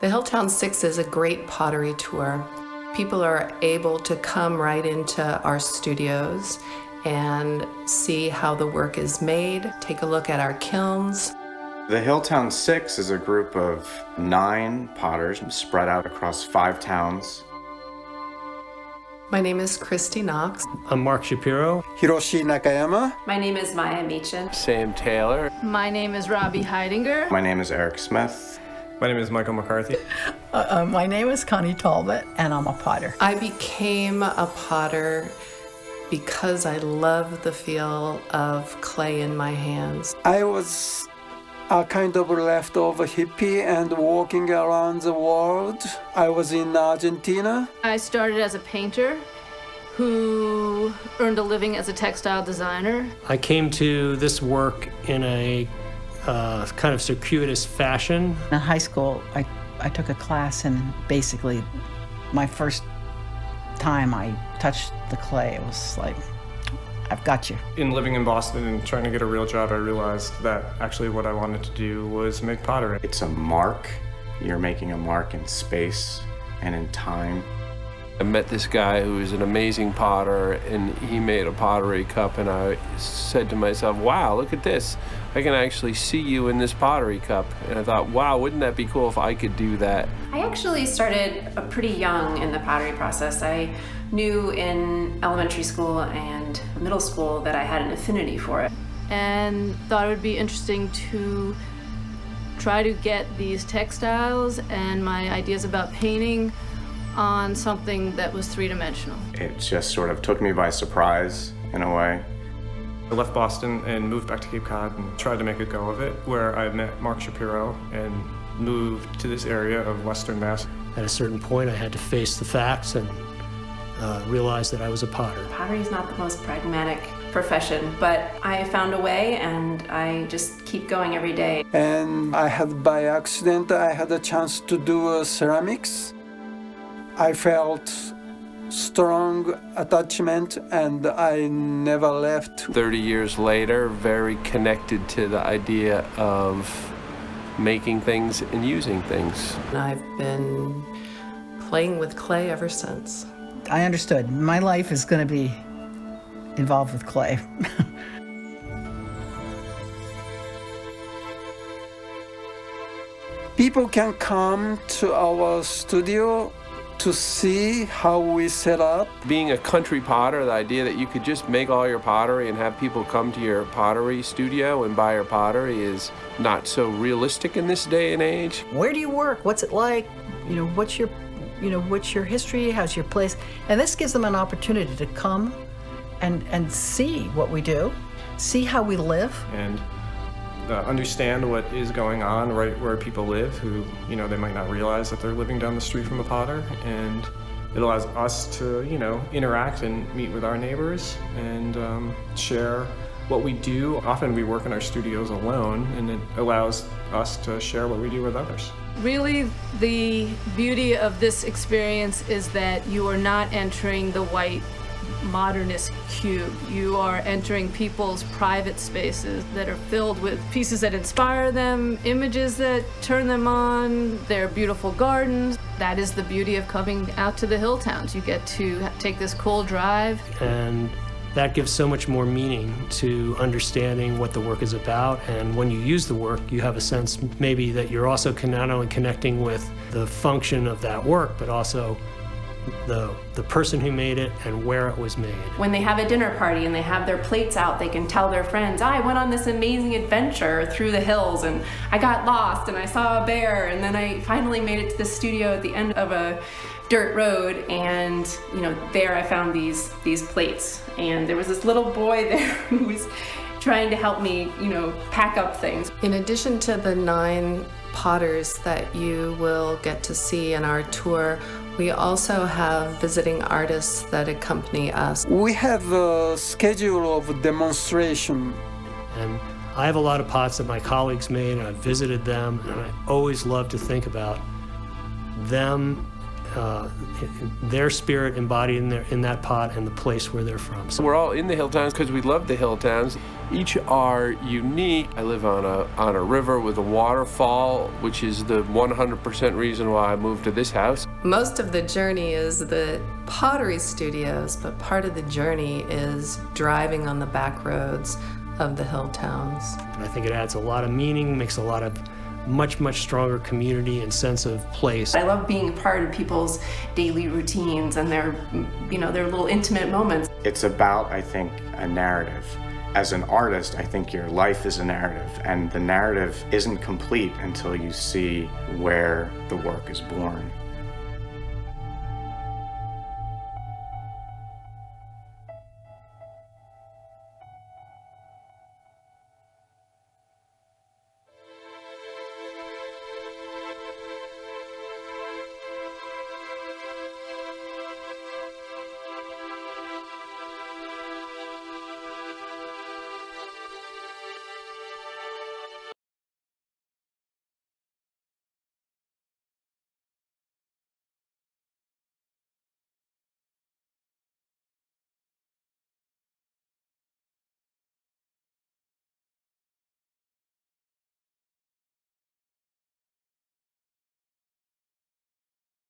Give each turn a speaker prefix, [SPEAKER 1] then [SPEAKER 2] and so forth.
[SPEAKER 1] The Hilltown 6 is a great pottery tour. People are able to come right into our studios and see how the work is made, take a look at our kilns.
[SPEAKER 2] The Hilltown 6 is a group of 9 potters spread out across 5 towns.
[SPEAKER 1] My name is Christy Knox.
[SPEAKER 3] I'm Mark Shapiro.
[SPEAKER 4] Hiroshi Nakayama.
[SPEAKER 5] My name is Maya Meechin.
[SPEAKER 6] Sam Taylor.
[SPEAKER 7] My name is Robbie Heidinger.
[SPEAKER 2] My name is Eric Smith.
[SPEAKER 8] My name is Michael McCarthy.
[SPEAKER 9] My name is Connie Talbot, and I'm a potter.
[SPEAKER 1] I became a potter because I love the feel of clay in my hands.
[SPEAKER 4] I was a kind of leftover hippie and walking around the world. I was in Argentina.
[SPEAKER 7] I started as a painter who earned a living as a textile designer.
[SPEAKER 3] I came to this work in a kind of circuitous fashion.
[SPEAKER 9] In high school, I took a class, and basically my first time I touched the clay, it was like, I've got you.
[SPEAKER 8] In living in Boston and trying to get a real job, I realized that actually what I wanted to do was make pottery.
[SPEAKER 2] It's a mark. You're making a mark in space and in time.
[SPEAKER 6] I met this guy who was an amazing potter, and he made a pottery cup, and I said to myself, wow, look at this. I can actually see you in this pottery cup. And I thought, wow, wouldn't that be cool if I could do that?
[SPEAKER 5] I actually started pretty young in the pottery process. I knew in elementary school and middle school that I had an affinity for it.
[SPEAKER 7] And thought it would be interesting to try to get these textiles and my ideas about painting on something that was three-dimensional.
[SPEAKER 2] It just sort of took me by surprise in a way.
[SPEAKER 8] I left Boston and moved back to Cape Cod and tried to make a go of it, where I met Mark Shapiro and moved to this area of Western Mass.
[SPEAKER 3] At a certain point, I had to face the facts and realize that I was a potter.
[SPEAKER 5] Pottery is not the most pragmatic profession, but I found a way, and I just keep going every day.
[SPEAKER 4] And I had, by accident, I had a chance to do ceramics. I felt strong attachment, and I never left.
[SPEAKER 6] 30 years later, very connected to the idea of making things and using things.
[SPEAKER 1] And I've been playing with clay ever since.
[SPEAKER 9] I understood. My life is going to be involved with clay.
[SPEAKER 4] People can come to our studio to see how we set up.
[SPEAKER 6] Being a country potter, the idea that you could just make all your pottery and have people come to your pottery studio and buy your pottery is not so realistic in this day and age.
[SPEAKER 9] Where do you work? What's it like? What's your history? How's your place? And this gives them an opportunity to come and see what we do, see how we live.
[SPEAKER 8] And understand what is going on right where people live, who, they might not realize that they're living down the street from a potter. And it allows us to, interact and meet with our neighbors and share what we do. Often we work in our studios alone, and it allows us to share what we do with others.
[SPEAKER 7] Really, the beauty of this experience is that you are not entering the white modernist cube. You are entering people's private spaces that are filled with pieces that inspire them, images that turn them on, their beautiful gardens. That is the beauty of coming out to the Hilltowns. You get to take this cool drive.
[SPEAKER 3] And that gives so much more meaning to understanding what the work is about. And when you use the work, you have a sense maybe that you're also not only connecting with the function of that work, but also the person who made it and where it was made.
[SPEAKER 5] When they have a dinner party and they have their plates out, they can tell their friends, I went on this amazing adventure through the hills, and I got lost, and I saw a bear, and then I finally made it to the studio at the end of a dirt road, and there I found these plates, and there was this little boy there who was trying to help me, pack up things.
[SPEAKER 1] In addition to the 9 potters that you will get to see in our tour, we also have visiting artists that accompany us.
[SPEAKER 4] We have a schedule of demonstration.
[SPEAKER 3] And I have a lot of pots that my colleagues made, and I've visited them, and I always love to think about them their spirit embodied in that pot and the place where they're from.
[SPEAKER 6] So we're all in the Hilltowns because we love the Hilltowns. Each are unique. I live on a river with a waterfall, which is the 100% reason why I moved to this house.
[SPEAKER 1] Most of the journey is the pottery studios, but part of the journey is driving on the back roads of the Hilltowns.
[SPEAKER 3] And I think it adds a lot of meaning, makes a lot of much stronger community and sense of place.
[SPEAKER 5] I love being a part of people's daily routines and their little intimate moments.
[SPEAKER 2] It's about, I think, a narrative. As an artist, I think your life is a narrative, and the narrative isn't complete until you see where the work is born.